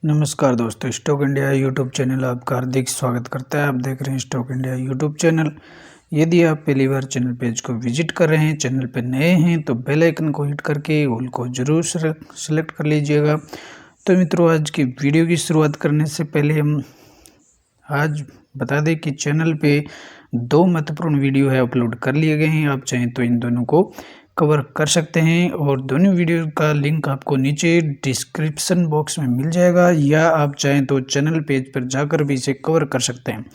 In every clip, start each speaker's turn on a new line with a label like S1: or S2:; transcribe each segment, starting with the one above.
S1: नमस्कार दोस्तों, stock India YouTube channel आपका हार्दिक स्वागत करता है। आप देख रहे हैं स्टॉक इंडिया यूट्यूब चैनल। यदि आप पहली बार चैनल पेज को विजिट कर रहे हैं, चैनल पर नए हैं तो बेल आइकन को हिट करके ऑल को जरूर सेलेक्ट कर लीजिएगा। तो मित्रों, आज की वीडियो की शुरुआत करने से पहले हम आज बता दें कि चैनल पे दो महत्वपूर्ण वीडियो है अपलोड कर लिए गए हैं। आप चाहें तो इन दोनों को कवर कर सकते हैं और दोनों वीडियो का लिंक आपको नीचे डिस्क्रिप्शन बॉक्स में मिल जाएगा, या आप चाहें तो चैनल पेज पर जाकर भी इसे कवर कर सकते हैं।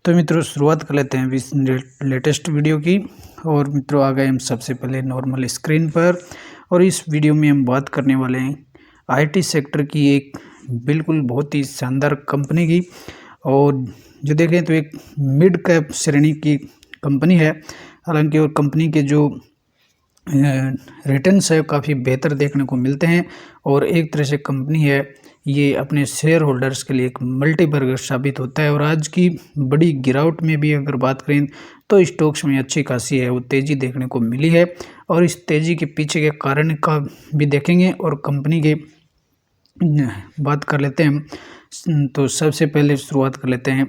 S1: तो मित्रों, शुरुआत कर लेते हैं इस लेटेस्ट वीडियो की। और मित्रों, आ गए हम सबसे पहले नॉर्मल स्क्रीन पर, और इस वीडियो में हम बात करने वाले हैं IT सेक्टर की एक बिल्कुल बहुत ही शानदार कंपनी की। और जो देखें तो एक मिड कैप श्रेणी की कंपनी है। हालांकि और कंपनी के जो रिटर्न्स है काफ़ी बेहतर देखने को मिलते हैं, और एक तरह से कंपनी है ये अपने शेयर होल्डर्स के लिए एक मल्टीबर्गर साबित होता है। और आज की बड़ी गिरावट में भी अगर बात करें तो स्टॉक्स में अच्छी खासी है वो तेज़ी देखने को मिली है, और इस तेज़ी के पीछे के कारण का भी देखेंगे और कंपनी के बात कर लेते हैं। तो सबसे पहले शुरुआत कर लेते हैं,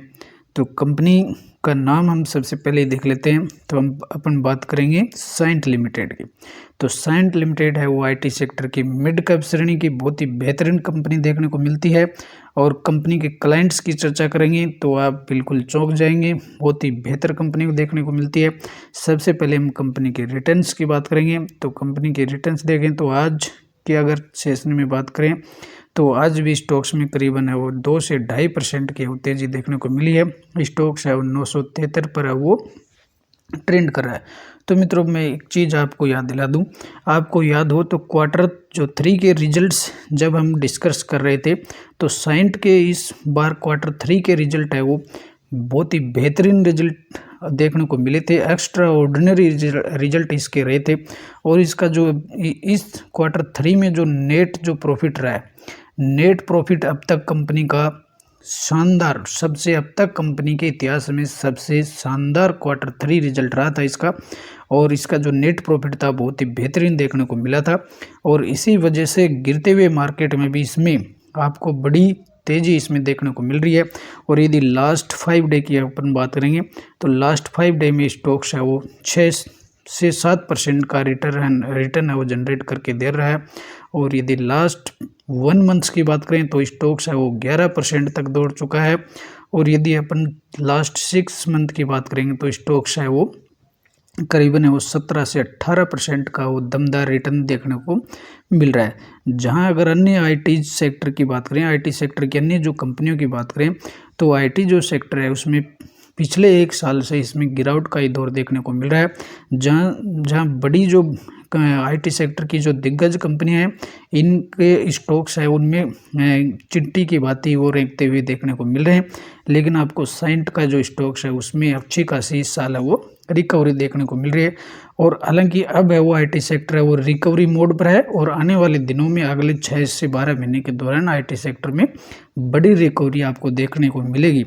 S1: तो कंपनी का नाम हम सबसे पहले देख लेते हैं। तो हम अपन बात करेंगे साइंट लिमिटेड की। तो साइंट लिमिटेड है वो IT सेक्टर की मिड कैप श्रेणी की बहुत ही बेहतरीन कंपनी देखने को मिलती है। और कंपनी के क्लाइंट्स की चर्चा करेंगे तो आप बिल्कुल चौंक जाएंगे, बहुत ही बेहतर कंपनी को देखने को मिलती है। सबसे पहले हम कंपनी के रिटर्न्स की बात करेंगे। तो कंपनी के रिटर्न्स देखें तो आज की अगर सेशन में बात करें तो आज भी स्टॉक्स में करीबन है वो 2 से 2.5% की तेज़ी देखने को मिली है। स्टॉक्स है वो 973 पर है वो ट्रेंड कर रहा है। तो मित्रों, मैं एक चीज़ आपको याद दिला दूं, आपको याद हो तो Q3 के रिजल्ट्स जब हम डिस्कस कर रहे थे तो साइंट के इस बार Q3 के रिजल्ट है वो बहुत ही बेहतरीन रिजल्ट देखने को मिले थे। एक्स्ट्रा ऑर्डिनरी रिजल्ट इसके रहे थे। और इसका जो इस Q3 में जो नेट जो प्रॉफिट रहा है, नेट प्रॉफिट अब तक कंपनी का शानदार, सबसे अब तक कंपनी के इतिहास में सबसे शानदार Q3 रिजल्ट रहा था इसका। और इसका जो नेट प्रॉफिट था बहुत ही बेहतरीन देखने को मिला था। और इसी वजह से गिरते हुए मार्केट में भी इसमें आपको बड़ी तेज़ी इसमें देखने को मिल रही है। और यदि लास्ट 5 डे की अपन बात करेंगे तो लास्ट 5 डे में स्टॉक्स है वो 6 से 7% का रिटर्न है वो जनरेट करके दे रहा है। और यदि लास्ट 1 मंथ्स की बात करें तो स्टॉक्स है वो 11% तक दौड़ चुका है। और यदि अपन लास्ट 6 मंथ की बात करेंगे तो स्टॉक्स है वो करीबन है वो 17 से 18% का वो दमदार रिटर्न देखने को मिल रहा है। जहां अगर अन्य IT सेक्टर की बात करें, IT सेक्टर की अन्य जो कंपनियों की बात करें तो IT जो सेक्टर है उसमें पिछले 1 साल से इसमें गिरावट का ही दौर देखने को मिल रहा है। जहां बड़ी जो IT सेक्टर की जो दिग्गज कंपनियां हैं इनके स्टॉक्स है उनमें चिट्टी की भांति वो रेंकते हुए देखने को मिल रहे हैं। लेकिन आपको साइंट का जो स्टॉक्स है उसमें अच्छी खासी इस साल है वो रिकवरी देखने को मिल रही है। और हालांकि अब है वो IT सेक्टर है वो रिकवरी मोड पर है, और आने वाले दिनों में अगले 6 से 12 महीने के दौरान IT सेक्टर में बड़ी रिकवरी आपको देखने को मिलेगी।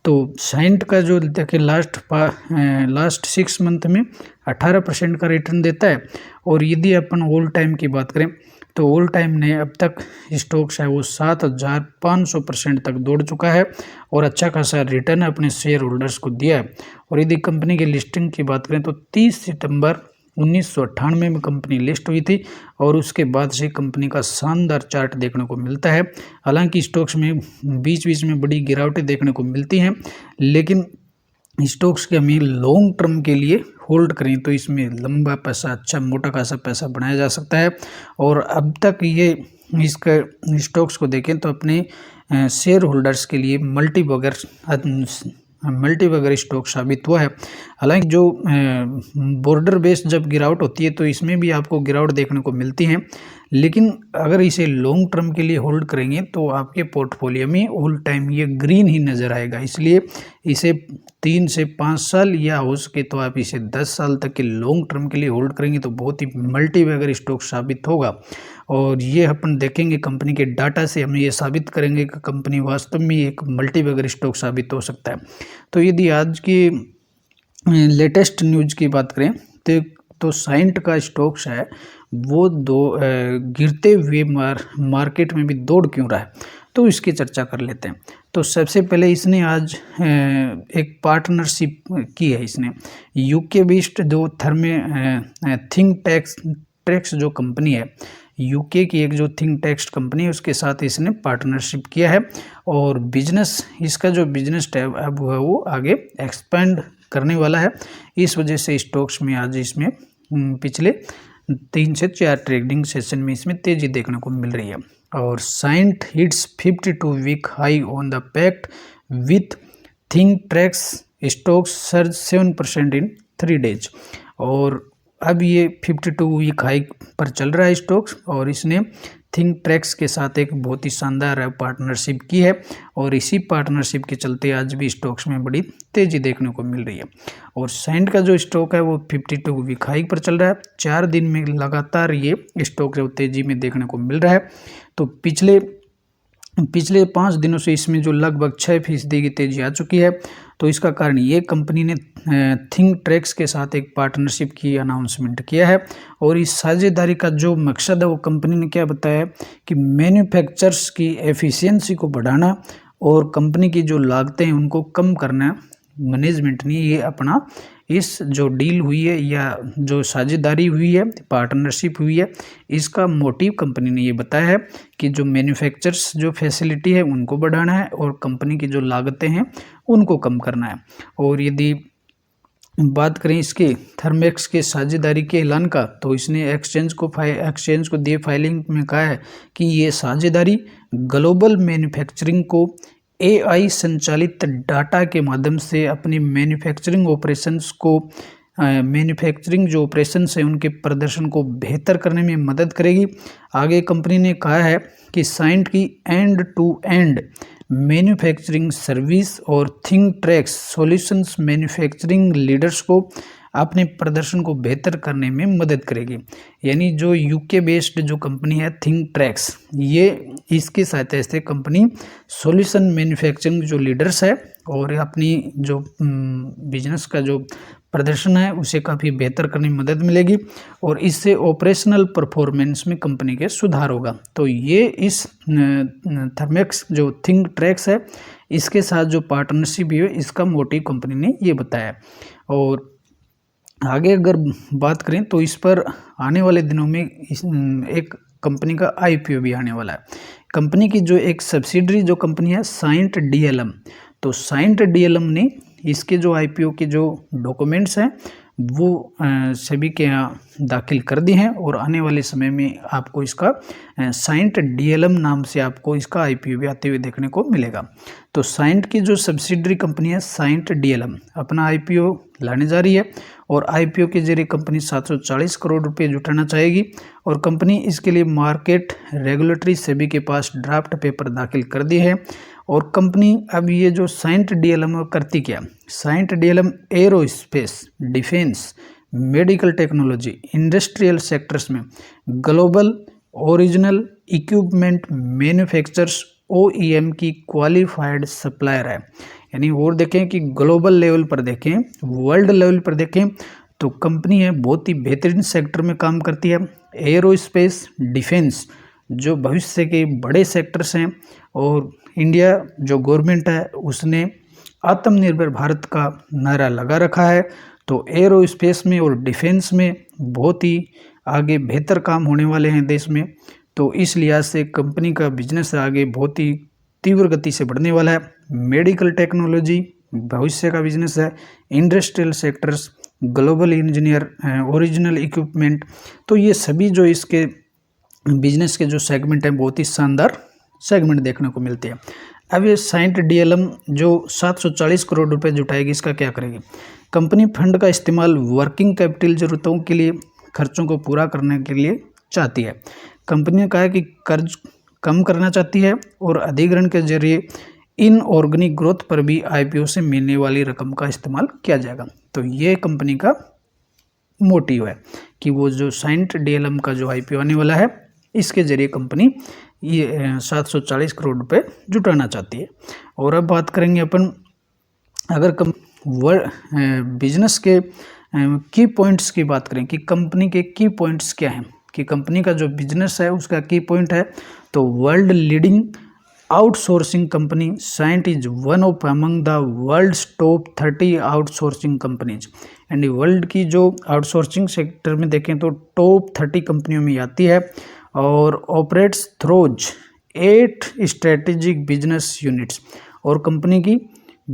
S1: तो साइंट का जो देखिए लास्ट 6 मंथ में 18% का रिटर्न देता है। और यदि अपन ऑल टाइम की बात करें तो ऑल टाइम ने अब तक स्टॉक्स है वो 7500% तक दौड़ चुका है, और अच्छा खासा रिटर्न अपने शेयर होल्डर्स को दिया है। और यदि कंपनी की लिस्टिंग की बात करें तो 30 सितंबर 1998 में कंपनी लिस्ट हुई थी, और उसके बाद से कंपनी का शानदार चार्ट देखने को मिलता है। हालांकि स्टॉक्स में बीच बीच में बड़ी गिरावटें देखने को मिलती हैं, लेकिन स्टॉक्स के हमें लॉन्ग टर्म के लिए होल्ड करें तो इसमें लंबा पैसा, अच्छा मोटा खासा पैसा बनाया जा सकता है। और अब तक ये इसका स्टॉक्स को देखें तो अपने शेयर होल्डर्स के लिए मल्टीबैगर स्टॉक साबित हुआ है। हालांकि जो बॉर्डर बेस्ड जब गिरावट होती है तो इसमें भी आपको गिरावट देखने को मिलती है, लेकिन अगर इसे लॉन्ग टर्म के लिए होल्ड करेंगे तो आपके पोर्टफोलियो में ऑल टाइम ये ग्रीन ही नज़र आएगा। इसलिए इसे 3 से 5 साल, या हो सके तो आप इसे 10 साल तक के लॉन्ग टर्म के लिए होल्ड करेंगे तो बहुत ही मल्टीबैगर स्टॉक साबित होगा। और ये अपन देखेंगे कंपनी के डाटा से, हम ये साबित करेंगे कि कंपनी वास्तव में एक मल्टीबैगर स्टॉक साबित हो सकता है। तो यदि आज की लेटेस्ट न्यूज की बात करें तो साइंट का स्टॉक्स है वो गिरते हुए मार्केट में भी दौड़ क्यों रहा है। तो इसकी चर्चा कर लेते हैं। तो सबसे पहले इसने आज एक पार्टनरशिप की है। इसने यूके बेस्ड जो थिंक टैक्स जो कंपनी है, यूके की एक जो थिंक टैक्स कंपनी है, उसके साथ इसने पार्टनरशिप किया है और बिजनेस, इसका जो बिजनेस टैब अब वो आगे एक्सपेंड करने वाला है। इस वजह से स्टॉक्स में आज इसमें पिछले 3 से 4 ट्रेडिंग सेशन में इसमें तेजी देखने को मिल रही है। और Cyient hits 52 week high on the pact with think tax stocks surge 7% in 3 days. और अब ये 52 वीक हाई पर चल रहा है स्टॉक्स, और इसने थिंक ट्रैक्स के साथ एक बहुत ही शानदार पार्टनरशिप की है और इसी पार्टनरशिप के चलते आज भी स्टॉक्स में बड़ी तेजी देखने को मिल रही है। और साइंट का जो स्टॉक है वो 52 वीक हाई पर चल रहा है। 4 दिन में लगातार ये स्टॉक जो तेजी में देखने को मिल रहा है। तो पिछले 5 दिनों से इसमें जो लगभग 6% की तेजी आ चुकी है। तो इसका कारण ये कंपनी ने थिंक ट्रैक्स के साथ एक पार्टनरशिप की अनाउंसमेंट किया है। और इस साझेदारी का जो मकसद है वो कंपनी ने क्या बताया कि मैन्युफैक्चरर्स की एफिशिएंसी को बढ़ाना और कंपनी की जो लागतें हैं उनको कम करना। मैनेजमेंट ने ये अपना इस जो डील हुई है या जो साझेदारी हुई है, पार्टनरशिप हुई है, इसका मोटिव कंपनी ने ये बताया है कि जो मैन्युफैक्चरर्स जो फैसिलिटी है उनको बढ़ाना है और कंपनी की जो लागतें हैं उनको कम करना है। और यदि बात करें इसके थर्मेक्स के साझेदारी के ऐलान का, तो इसने एक्सचेंज को दिए फाइलिंग में कहा है कि ये साझेदारी ग्लोबल मैन्युफैक्चरिंग को AI संचालित डाटा के माध्यम से अपनी मैन्युफैक्चरिंग जो ऑपरेशंस है उनके प्रदर्शन को बेहतर करने में मदद करेगी। आगे कंपनी ने कहा है कि साइंट की end to end manufacturing service और think tracks solutions manufacturing leaders को अपने प्रदर्शन को बेहतर करने में मदद करेगी। यानी जो यूके बेस्ड जो कंपनी है थिंक ट्रैक्स, ये इसकी सहायता से कंपनी सॉल्यूशन मैन्युफैक्चरिंग जो लीडर्स है और अपनी जो बिजनेस का जो प्रदर्शन है उसे काफ़ी बेहतर करने में मदद मिलेगी और इससे ऑपरेशनल परफॉर्मेंस में कंपनी के सुधार होगा। तो ये इस थर्मेक्स जो थिंक ट्रैक्स है इसके साथ जो पार्टनरशिप है इसका मोटिव कंपनी ने ये बताया। और आगे अगर बात करें तो इस पर आने वाले दिनों में एक कंपनी का IPO भी आने वाला है। कंपनी की जो एक सब्सिडरी जो कंपनी है साइंट DLM, तो साइंट DLM ने इसके जो IPO के जो डॉक्यूमेंट्स हैं वो सभी के यहाँ दाखिल कर दिए हैं और आने वाले समय में आपको इसका साइंट DLM नाम से आपको इसका IPO भी आते हुए देखने को मिलेगा। तो साइंट की जो सब्सिडरी कंपनी है साइंट DLM अपना IPO लाने जा रही है और IPO के जरिए कंपनी 740 करोड़ रुपए जुटाना चाहेगी और कंपनी इसके लिए मार्केट रेगुलेटरी सेबी के पास ड्राफ्ट पेपर दाखिल कर दिए हैं। और कंपनी अब ये जो साइंट DLM करती क्या, Cyient DLM aerospace, defence, medical technology, industrial sectors में global original equipment manufacturers OEM की क्वालिफाइड सप्लायर है। यानी और देखें कि ग्लोबल लेवल पर देखें, वर्ल्ड लेवल पर देखें तो कंपनी है बहुत ही बेहतरीन सेक्टर में काम करती है। एरोस्पेस, डिफेंस जो भविष्य के बड़े सेक्टर्स हैं और इंडिया जो गवर्नमेंट है उसने आत्मनिर्भर भारत का नारा लगा रखा है। तो एरोस्पेस में और डिफेंस में बहुत ही आगे बेहतर काम होने वाले हैं देश में। तो इस लिहाज से कंपनी का बिजनेस आगे बहुत ही तीव्र गति से बढ़ने वाला है। मेडिकल टेक्नोलॉजी भविष्य का बिजनेस है, industrial sectors, global engineer, original equipment, तो ये सभी जो इसके बिजनेस के जो सेगमेंट हैं बहुत ही शानदार सेगमेंट देखने को मिलते हैं। अब ये साइंट DLM जो 740 करोड़ रुपए जुटाएगी, इसका क्या करेगी? कंपनी फंड का इस्तेमाल वर्किंग कैपिटल जरूरतों के लिए खर्चों को पूरा करने के लिए चाहती है। कंपनी ने कहा है कि कर्ज कम करना चाहती है और अधिग्रहण के जरिए इनऑर्गेनिक ग्रोथ पर भी IPO से मिलने वाली रकम का इस्तेमाल किया जाएगा। तो ये कंपनी का मोटिव है कि वो जो साइंट DLM का जो IPO आने वाला है इसके जरिए कंपनी ये 740 करोड़ रुपए जुटाना चाहती है। और अब बात करेंगे अपन अगर बिजनेस के की पॉइंट्स की बात करें कि कंपनी के की पॉइंट्स क्या हैं, कि कंपनी का जो बिजनेस है उसका की पॉइंट है तो world leading outsourcing company Cyient is one of among the world's top 30 outsourcing companies. यानी वर्ल्ड की जो आउटसोर्सिंग सेक्टर में देखें तो टॉप 30 कंपनियों में आती है और operates throws 8 strategic business units. और कंपनी की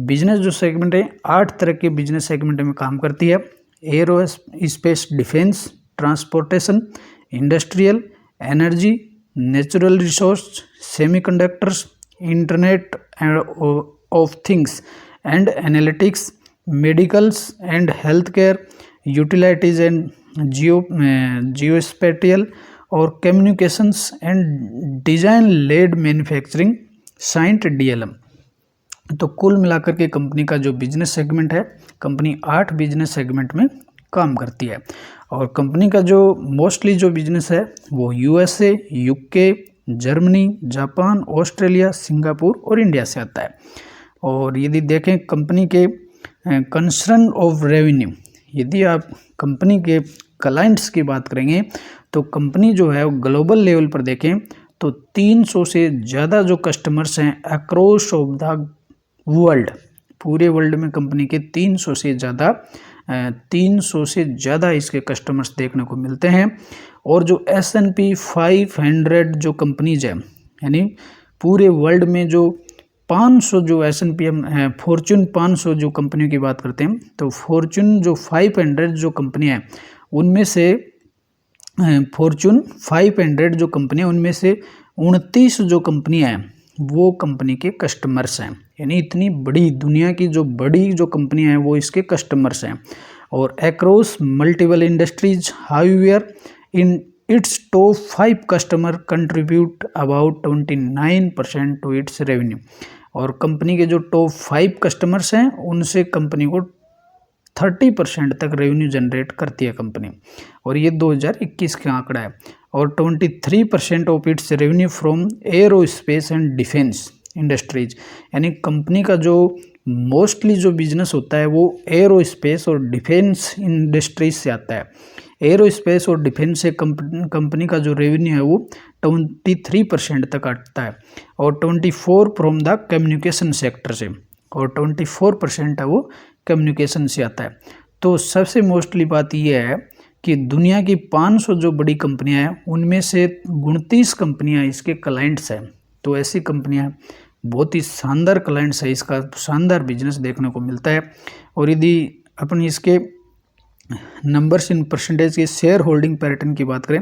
S1: बिजनेस जो सेगमेंट है 8 तरह के बिजनेस सेगमेंट में काम करती है। Aerospace defence, transportation, industrial, energy, natural resource, semiconductors, internet of things and analytics, medicals and health care, utilities and geospatial और communications and design led manufacturing साइंट डीएलएम। तो कुल मिलाकर के कंपनी का जो बिजनेस सेगमेंट है, कंपनी 8 बिजनेस सेगमेंट में काम करती है। और कंपनी का जो मोस्टली जो बिजनेस है वो USA, UK, Germany, Japan, Australia, Singapore और इंडिया से आता है। और यदि देखें कंपनी के कंसर्न ऑफ रेवेन्यू, यदि आप कंपनी के क्लाइंट्स की बात करेंगे तो कंपनी जो है वो ग्लोबल लेवल पर देखें तो 300 से ज़्यादा जो कस्टमर्स हैं अक्रॉस ऑफ द वर्ल्ड, पूरे वर्ल्ड में कंपनी के 300 से ज़्यादा इसके कस्टमर्स देखने को मिलते हैं। और जो S&P 500 जो कंपनीज है, यानी पूरे वर्ल्ड में जो 500 जो S&P फॉर्च्यून 500 जो कंपनियों की बात करते हैं तो फॉर्च्यून जो 500 जो कंपनी है उनमें से फॉर्च्यून 500 जो कंपनी है उनमें से 29 जो कंपनियां हैं वो कंपनी के कस्टमर्स हैं। यानी इतनी बड़ी दुनिया की जो बड़ी जो कंपनियां हैं वो इसके कस्टमर्स हैं। और across multiple industries, however in its top 5 customer contribute about 29% to its revenue. और कंपनी के जो टॉप 5 कस्टमर्स हैं उनसे कंपनी को 30% तक रेवेन्यू जनरेट करती है कंपनी। और ये 2021 का आंकड़ा है। और 23% of its revenue from aerospace and defence industries. यानी कंपनी का जो मोस्टली जो बिजनेस होता है वो एरोस्पेस और डिफेंस इंडस्ट्रीज से आता है। एरोस्पेस और डिफेंस से कंपनी का जो रेवेन्यू है वो 23% तक आता है। और 24 फ्रॉम द कम्युनिकेशन सेक्टर से, और 24% है वो कम्युनिकेशन से आता है। तो सबसे मोस्टली बात यह है कि दुनिया की 500 जो बड़ी कंपनियां हैं उनमें से 29 कंपनियां इसके क्लाइंट्स हैं। तो ऐसी कंपनियां बहुत ही शानदार क्लाइंट्स है, इसका शानदार बिजनेस देखने को मिलता है। और यदि अपन इसके नंबर्स इन परसेंटेज के शेयर होल्डिंग पैटर्न की बात करें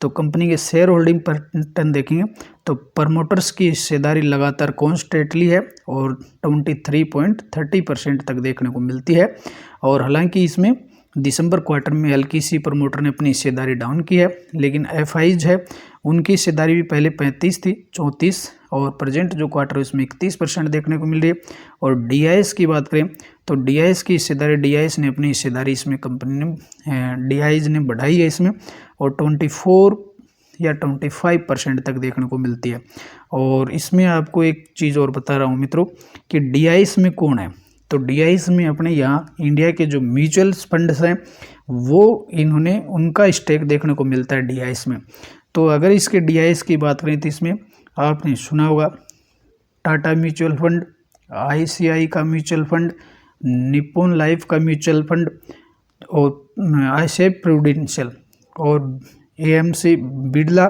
S1: तो कंपनी के शेयर होल्डिंग पैटर्न देखेंगे तो प्रमोटर्स की हिस्सेदारी लगातार कॉन्स्टेंटली है और 23.30% तक देखने को मिलती है। और हालांकि इसमें दिसंबर क्वार्टर में हल्की सी प्रमोटर ने अपनी हिस्सेदारी डाउन की है, लेकिन एफआईज है उनकी हिस्सेदारी भी पहले 35 थी 34 और प्रेजेंट जो क्वार्टर है उसमें 31% देखने को मिल रही है। और डीआईएस की बात करें तो डीआईएस की हिस्सेदारी, डीआईएस ने अपनी हिस्सेदारी इसमें कंपनी ने डीआईएस ने बढ़ाई है इसमें और 24 या 25% तक देखने को मिलती है। और इसमें आपको एक चीज़ और बता रहा हूँ मित्रों कि डीआईएस में कौन है, तो डीआईएस में अपने यहाँ इंडिया के जो म्यूचुअल फंड्स हैं वो इन्होंने उनका स्टेक देखने को मिलता है डीआईएस में। तो अगर इसके डीआईएस की बात करें तो इसमें आपने सुना होगा टाटा म्यूचुअल फंड, आईसीआई का म्यूचुअल फंड, निप्पॉन लाइफ का म्यूचुअल फंड और आईसीआई प्रूडेंशियल और एएमसी बिड़ला।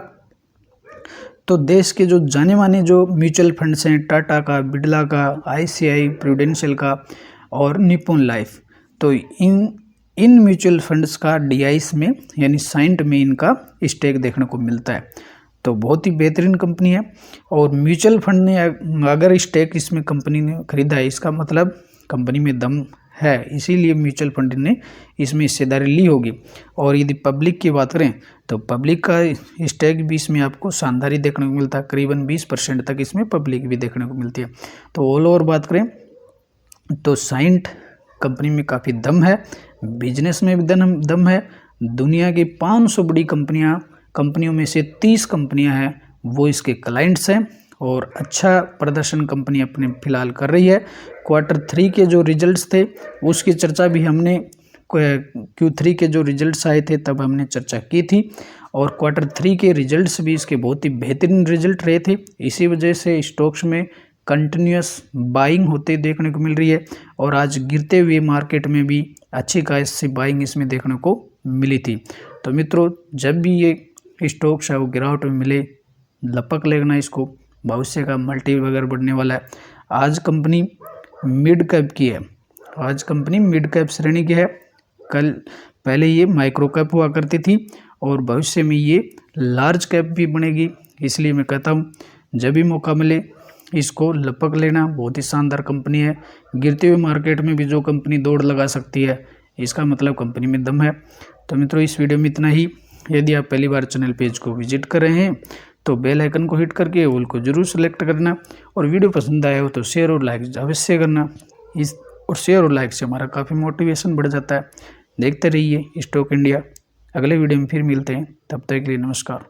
S1: तो देश के जो जाने माने जो म्यूचुअल फंड्स हैं टाटा का, बिड़ला का, आईसीआई प्रूडेंशियल का और निप्पॉन लाइफ, तो इन म्यूचुअल फंड्स का डीआईएस में यानी साइंट में इनका स्टेक देखने को मिलता है। तो बहुत ही बेहतरीन कंपनी है। और म्यूचुअल फंड ने अगर स्टेक इसमें कंपनी ने खरीदा है इसका मतलब कंपनी में दम है, इसीलिए म्यूचुअल फंड ने इसमें हिस्सेदारी ली होगी। और यदि पब्लिक की बात करें तो पब्लिक का स्टेक भी इसमें आपको शानदार ही देखने को मिलता है, करीबन 20% तक इसमें पब्लिक भी देखने को मिलती है। तो ऑल ओवर बात करें तो साइंट कंपनी में काफ़ी दम है, बिजनेस में भी दम है। दुनिया की 500 बड़ी कंपनियों में से 30 कंपनियां हैं वो इसके क्लाइंट्स हैं और अच्छा प्रदर्शन कंपनी अपने फिलहाल कर रही है। Q3 के जो रिजल्ट्स थे उसकी चर्चा भी हमने Q3 के जो रिजल्ट्स आए थे तब हमने चर्चा की थी। और क्वार्टर 3 के रिजल्ट्स भी इसके बहुत ही बेहतरीन रिजल्ट रहे थे। इसी वजह से स्टॉक्स में कंटिन्यूस बाइंग होते देखने को मिल रही है और आज गिरते हुए मार्केट में भी अच्छी खासी बाइंग इसमें देखने को मिली थी। तो मित्रों, जब भी ये स्टॉक्स है वो गिरावट में मिले, लपक लेना इसको, भविष्य का मल्टी वगैरह बढ़ने वाला है। आज कंपनी मिड कैप की है, आज कंपनी मिड कैप श्रेणी की है। कल पहले ये माइक्रो कैप हुआ करती थी और भविष्य में ये लार्ज कैप भी बनेगी। इसलिए मैं कहता हूँ जब भी मौका मिले इसको लपक लेना। बहुत ही शानदार कंपनी है। गिरते हुए मार्केट में भी जो कंपनी दौड़ लगा सकती है, इसका मतलब कंपनी में दम है। तो मित्रों, इस वीडियो में इतना ही। यदि आप पहली बार चैनल पेज को विजिट कर रहे हैं तो बेल आइकन को हिट करके ऑल को जरूर सेलेक्ट करना और वीडियो पसंद आया हो तो शेयर और लाइक अवश्य करना। और शेयर और लाइक से हमारा काफ़ी मोटिवेशन बढ़ जाता है। देखते रहिए स्टॉक इंडिया। अगले वीडियो में फिर मिलते हैं, तब तक के लिए नमस्कार।